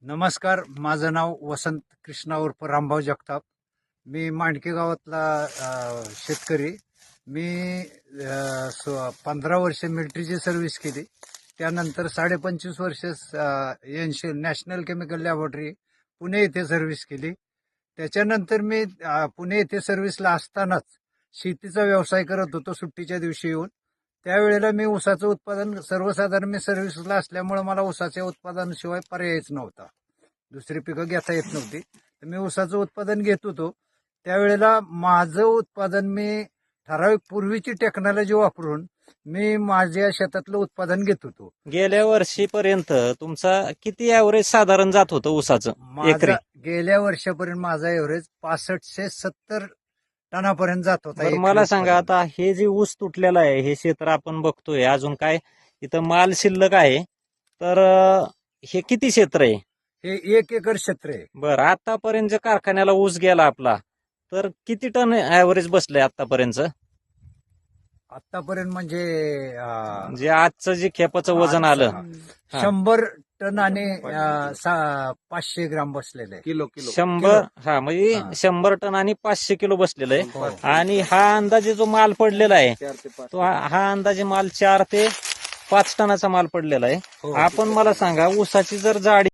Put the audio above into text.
नमस्कार, माझं नाव वसंत कृष्णा उर्फ रामभाऊ जगताप. मी मांडके गावातला शेतकरी. मी 15 वर्ष मिलिटरीची सर्व्हिस केली. त्यानंतर 25.5 वर्ष नॅशनल केमिकल लॅबोरेटरी पुणे येथे सर्व्हिस केली. त्याच्यानंतर मी पुणे येथे सर्व्हिसला असतानाच शेतीचा व्यवसाय करत होतो सुट्टीच्या दिवशी येऊन. त्यावेळेला मी ऊसाचं उत्पादन सर्वसाधारण मी सर्व्हिसला असल्यामुळे मला ऊसाच्या उत्पादनाशिवाय पर्यायच नव्हता. दुसरी पिकं घेता येत नव्हती. तर मी ऊसाचं उत्पादन घेत होतो. त्यावेळेला माझं उत्पादन मी ठराविक पूर्वीची टेक्नॉलॉजी वापरून मी माझ्या शेतातलं उत्पादन घेत होतो. गेल्या वर्षीपर्यंत तुमचा किती ॲव्हरेज साधारण जात होतं ऊसाचं एकरी? गेल्या वर्षापर्यंत माझा एव्हरेज 6570 टनापर्यंत जात होता. बरं, मला सांगा, आता हे जे ऊस तुटलेलं आहे, हे क्षेत्र आपण बघतोय, अजून काय इथं माल शिल्लक आहे, तर हे किती क्षेत्र आहे? हे 1 एकर क्षेत्र आहे. बरं, आतापर्यंत जे कारखान्याला ऊस गेला आपला, तर किती टन ॲव्हरेज बसलंय आतापर्यंत? आतापर्यंत म्हणजे जे आजचं जे खेपाचं वजन आलं, 100 टन आणि 500 ग्राम बसलेले. किलो 100, म्हणजे 100 टन आणि 500 किलो बसलेलं आहे. आणि हा अंदाजे जो माल पडलेला आहे, 4 ते 5 तो हा अंदाजे माल 4 ते 5 टनाचा माल पडलेला आहे. हो. आपण मला सांगा, ऊसाची जर जाडी